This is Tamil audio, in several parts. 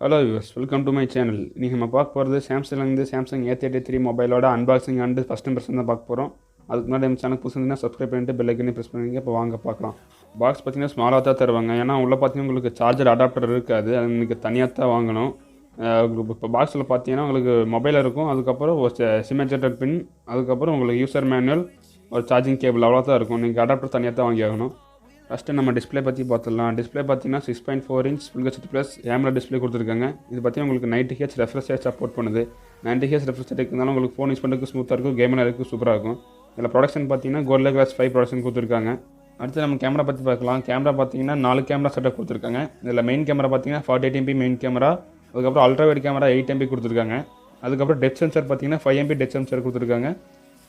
Hello use welcome to my channel. இன்றைக்கி நம்ம பார்க்க போகிறது சாம்சங்லேருந்து சாம்சங் A33 மொபைலோட அன்பாக்சிங் அண்டு ஃபஸ்ட் இம்ப்ரெஷன் தான் பார்க்க போகிறோம். அதுக்கு முன்னாடி நம்ம சேனல் புதுசுனா சப்ஸ்கிரைப் பண்ணிட்டு பெல் ஐக்கனையும் ப்ரெஸ் பண்ணுவீங்க. இப்போ வாங்க பார்க்கலாம். பாக்ஸ் பார்த்தீங்கன்னா ஸ்மாலாக தான் தருவாங்க. ஏன்னா உள்ளே பார்த்தீங்கன்னா உங்களுக்கு சார்ஜர் அடாப்டர் இருக்காது, அது உங்களுக்கு தனியாக தான் வாங்கணும். இப்போ பாக்ஸில் பார்த்தீங்கன்னா உங்களுக்கு மொபைல் இருக்கும், அதுக்கப்புறம் ஒரு சிம் எஜெக்டர் பின், அதுக்கப்புறம் உங்களுக்கு யூசர் மேனுவல், ஒரு சார்ஜிங் கேபிள், அவ்வளோ தான் இருக்கும். நீங்கள் அடாப்டர் தனியாக தான் வாங்கி ஆகணும். ஃபஸ்ட்டு நம்ம டிஸ்பிளே பற்றி பார்த்துடலாம். டிஸ்பிளே பார்த்தீங்கன்னா 6.4 inch full HD plus AMOLED display கொடுத்துருக்காங்க. இது பார்த்தீங்கன்னா உங்களுக்கு 90Hz ரெஃப்ரெஷ் ரேட் சப்போர்ட் பண்ணுது. 90Hz ரெஃப்ரெஷ் ரேட் இருந்தாலும் உங்களுக்கு ஃபோன் யூஸ் பண்ணுறதுக்கு ஸ்மூத்தாக இருக்கும், கேமில் இருக்குது, சூப்பராக இருக்கும். இதில் ப்ரொடக்ஷன் பார்த்தீங்கன்னா Gorilla Glass 5 ப்ரொடக்ஷன் கொடுத்துருக்காங்க. அடுத்து நம்ம கேமரா பற்றி பார்க்கலாம். கேமரா பார்த்தீங்கன்னா 4 கேமரா செட்டப் கொடுத்துருக்காங்க. இதில் மெயின் கேமரா பார்த்தீங்கன்னா 48 MP மெயின் கேமரா, அதுக்கப்புறம் அல்ட்ரா வைட் கேமரா 8 MP கொடுத்துருக்காங்க. அதுக்கப்புறம் டெப்த் சென்சர் பார்த்தீங்கன்னா 5 MP டெப்த் சென்சர் கொடுத்துருக்காங்க.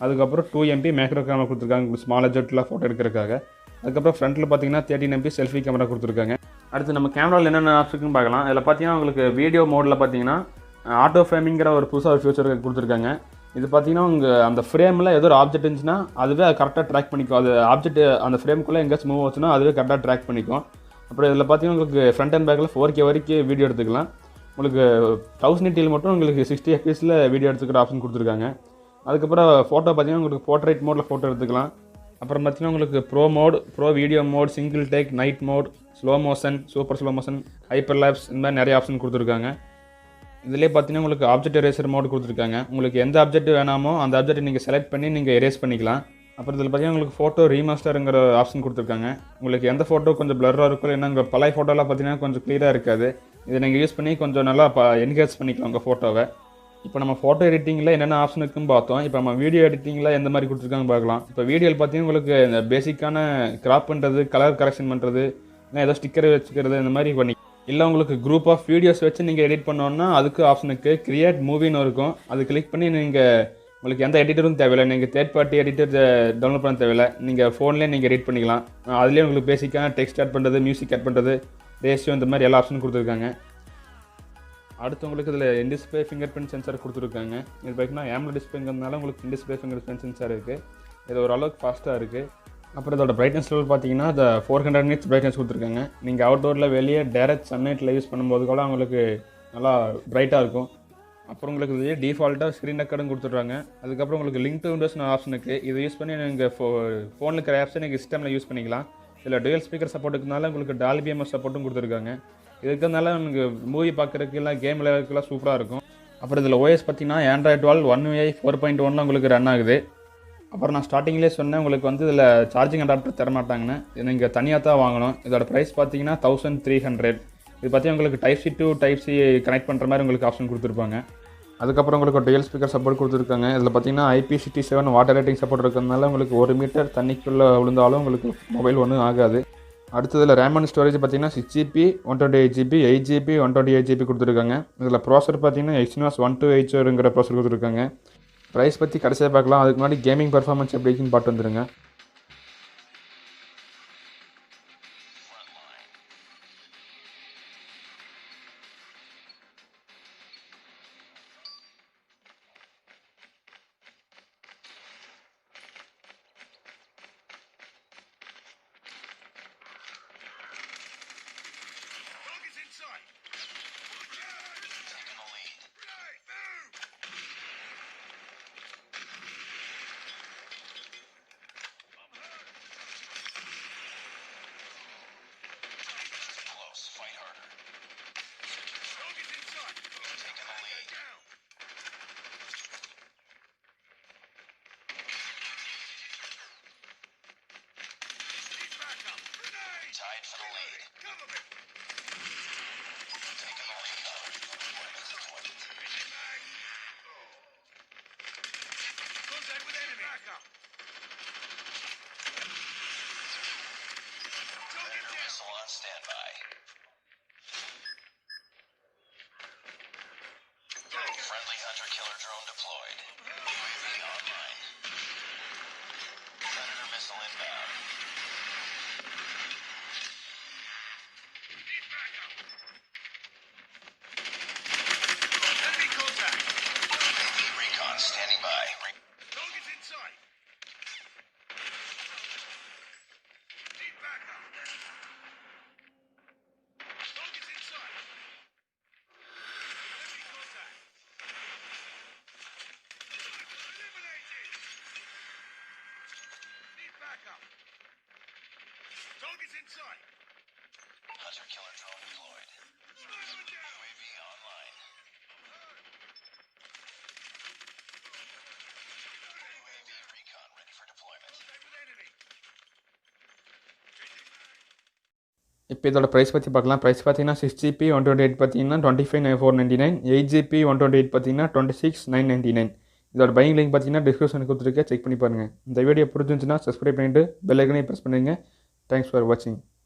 அதுக்கப்புறம் 2 MP மேக்ரோ கேமரா கொடுத்துருக்காங்க, ஸ்மால் அட்ஜெட்டில் ஃபோட்டோ எடுக்கிறதுக்காக. அதுக்கப்புறம் ஃப்ரண்ட்டில் பார்த்தீங்கன்னா 13 MP செல்ஃபி கேமரா கொடுத்துருக்காங்க. அடுத்து நம்ம கேமராவில் என்னென்ன ஆப்ஷன் பார்க்கலாம். இதில் பார்த்தீங்கன்னா உங்களுக்கு வீடியோ மோடில் பார்த்தீங்கன்னா ஆட்டோ ஃப்ரேமிங்கிற ஒரு புதுசாக ஒரு ஃபியூச்சர் கொடுத்துருக்காங்க. இது பார்த்தீங்கன்னா உங்கள் அந்த ஃப்ரேமில் ஏதோ ஒரு ஆப்ஜெக்ட் இருந்துச்சுன்னா அதுவே அது கரெக்டாக ட்ராக் பண்ணிக்கும். அது ஆப்ஜெக்ட் அந்த ஃப்ரேமுக்குள்ளே எங்கேயாச்சும் மூவ் ஆச்சுன்னா அதுவே கரெக்டாக ட்ராக் பண்ணிக்கும். அப்புறம் இதில் பார்த்தீங்கன்னா உங்களுக்கு ஃப்ரண்ட் அண்ட் பேக்கில் 4K வரைக்கும் வீடியோ எடுத்துக்கலாம். உங்களுக்கு 1080 மட்டும் உங்களுக்கு 60 FPS வீடியோ எடுத்துக்கிற ஆப்ஷன் கொடுத்துருக்காங்க. அதுக்கப்புறம் ஃபோட்டோ பார்த்தீங்கன்னா உங்களுக்கு போர்ட்ரைட் மோடில் ஃபோட்டோ எடுத்துக்கலாம். அப்புறம் பார்த்தீங்கன்னா உங்களுக்கு pro mode, pro video mode, single take, night mode, slow motion, super slow motion, hyperlapse, இந்த மாதிரி நிறைய ஆப்ஷன் கொடுத்துருக்காங்க. இதிலே பார்த்தீங்கன்னா உங்களுக்கு ஆப்ஜெக்ட் எரேசர் மோட் கொடுத்துருக்காங்க. உங்களுக்கு எந்த ஆப்ஜெக்ட் வேணாமோ அந்த ஆப்ஜெக்ட் நீங்கள் செலக்ட் பண்ணி நீங்கள் எரேஸ் பண்ணிக்கலாம். அப்புறம் இதில் பார்த்தீங்கன்னா உங்களுக்கு ஃபோட்டோ ரீமாஸ்டருங்கிற ஆப்ஷன் கொடுத்துருக்காங்க. உங்களுக்கு எந்த ஃபோட்டோ கொஞ்சம் பிளராக இருக்கும், இல்லைன்னா உங்கள் பழைய ஃபோட்டோலாம் பார்த்தீங்கன்னா கொஞ்சம் க்ளியராக இருக்காது, இதை நீங்கள் யூஸ் பண்ணி கொஞ்சம் நல்லா என்ஹேன்ஸ் பண்ணிக்கலாம் உங்கள் ஃபோட்டோவை. இப்போ நம்ம ஃபோட்டோ எடிட்டிங்கில் என்னென்ன ஆப்ஷன் இருக்குன்னு பார்த்தோம். இப்போ நம்ம வீடியோ எடிட்டிங்கில் எந்த மாதிரி கொடுத்துருக்காங்க பார்க்கலாம். இப்போ வீடியோவில் பார்த்தீங்கன்னா உங்களுக்கு இந்த பேசிக்கான கிராப் பண்ணுறது, கலர் கரெக்ஷன் பண்ணுறது, இல்லை ஏதோ ஸ்டிக்கர் வச்சுக்கிறது, இந்த மாதிரி பண்ணி இல்லை உங்களுக்கு குரூப் ஆஃப் வீடியோஸ் வச்சு நீங்கள் எடிட் பண்ணோன்னா அதுக்கு ஆப்ஷனுக்கு கிரியேட் மூவின்னு இருக்கும். அது கிளிக் பண்ணி நீங்கள் உங்களுக்கு எந்த எடிட்டரும் தேவையில்லை, நீங்கள் தேர்ட் பார்ட்டி எடிட்டர் டவுன்லோட் பண்ண தேவையில்லை, நீங்கள் ஃபோன்லேயே நீங்கள் எடிட் பண்ணிக்கலாம். அதுலேயே உங்களுக்கு பேசிக்கான டெக்ஸ்ட் ஆட் பண்ணுறது, மியூசிக் ஆட் பண்ணுறது, ரேஷியோ, இந்த மாதிரி எல்லா ஆப்ஷனும் கொடுத்துருக்காங்க. அடுத்தவங்களுக்கு இதில் இன்டிஸ்பிளே ஃபிங்கர் பிரிண்ட் சென்சார் கொடுத்துருக்காங்க. இது பார்த்தீங்கன்னா AMOLED டிஸ்பிளேங்கிறதுனால உங்களுக்கு இன்டிஸ்பிளே ஃபிங்கர் பிரிண்ட் சென்சார் இருக்குது. இது ஓரளவுக்கு ஃபாஸ்ட்டாக இருக்குது. அப்புறம் இதோட பிரைட்னஸ் லெவல் பார்த்தீங்கன்னா இந்த 400 nits பிரைட்னஸ் கொடுத்துருக்காங்க. நீங்கள் அவுட்டோரில் வெளியே டேரக்ட் சன்லைட்டில் யூஸ் பண்ணும்போது கூட உங்களுக்கு நல்லா பிரைட்டாக இருக்கும். அப்புறம் உங்களுக்கு இது டிஃபால்ட்டாக ஸ்க்ரீன் ரெக்கார்டும் கொடுத்துட்றாங்க. அதுக்கப்புறம் உங்களுக்கு லிங்க் டு விண்டோஸ் ஆப்ஷன் இருக்குது. இதை யூஸ் பண்ணி நீங்கள் ஃபோனில் இருக்கிற ஆப்ஸை நீங்கள் சிஸ்டமில் யூஸ் பண்ணிக்கலாம். இதில் டுவல் ஸ்பீக்கர் சப்போர்ட் இருக்கிறதுனால உங்களுக்கு டால்பி எம்எஸ் சப்போர்ட்டும் கொடுத்துருக்காங்க. இருக்கிறதுனால உங்களுக்கு மூவி பார்க்குறதுக்கு எல்லாம் கேம் விளையாடுறதுக்குலாம் சூப்பராக இருக்கும். அப்புறம் இதில் OS பார்த்தீங்கன்னா Android 12 One UI 4.1 உங்களுக்கு ரன் ஆகுது. அப்புறம் நான் ஸ்டார்டிங்லேயே சொன்னேன் உங்களுக்கு வந்து இதில் சார்ஜிங் அடாப்டர் தரமாட்டாங்கன்னு, நீங்கள் தனியாக தான் வாங்கணும். இதோட ப்ரைஸ் பார்த்தீங்கன்னா 1300. இது பார்த்தீங்கன்னா உங்களுக்கு Type-C to Type-C கனெக்ட் பண்ணுற மாதிரி உங்களுக்கு ஆப்ஷன் கொடுத்துருப்பாங்க. அதுக்கப்புறம் உங்களுக்கு ஒரு டுவல் ஸ்பீக்கர் சப்போர்ட் கொடுத்துருக்காங்க. இதில் பார்த்தீங்கன்னா IP67 வாட்டர் ரேட்டிங் சப்போர்ட் இருக்கிறதுனால உங்களுக்கு 1 மீட்டர் தண்ணிக்குள்ளே விழுந்தாலும் உங்களுக்கு மொபைல் ஒன்றும் ஆகாது. அடுத்ததில் ரேம் அண்ட் ஸ்டோரேஜ் பார்த்தீங்கன்னா 6GB 128GB 8GB 128GB கொடுத்துருக்காங்க. இதில் ப்ராசர் பார்த்தீங்கன்னா Exynos 1280ங்கிற ப்ராசர் கொடுத்துருக்காங்க. ப்ரைஸ் பற்றி கடைசியாக பார்க்கலாம். அதுக்கு முன்னாடி கேமிங் பர்ஃபார்மன்ஸ் எப்படி இருக்குன்னு பார்த்து வந்துருங்க. Tied for the lead. Taking the lead. Contact with enemy. Back up. Predator missile on standby. Friendly hunter-killer drone deployed. UAV online. Predator missile inbound. Standing by. Target's in sight. Need backup. Target's in sight. Target's in sight. Hunter killer drone deployed. UAV online. UAV recon ready for deployment. Contact with enemy. இப்போ இதோட ப்ரைஸ் பற்றி பார்க்கலாம். ப்ரைஸ் பார்த்தீங்கன்னா 6GB 128 பார்த்தீங்கன்னா 25,499, 8GB 128 பார்த்தீங்கன்னா 26,999. இதோட பையிங் லிங்க் பார்த்தீங்கன்னா டிஸ்கிரிப்ஷனுக்கு கொடுத்துருக்கேன், செக் பண்ணி பாருங்கள். இந்த வீடியோ பிடிச்சிருந்துச்சுன்னா சப்ஸ்கிரைப் பண்ணிவிட்டு பெல் ஐக்கனையும் ப்ரெஸ் பண்ணுங்கள். தேங்க்ஸ் ஃபார் வாட்சிங்.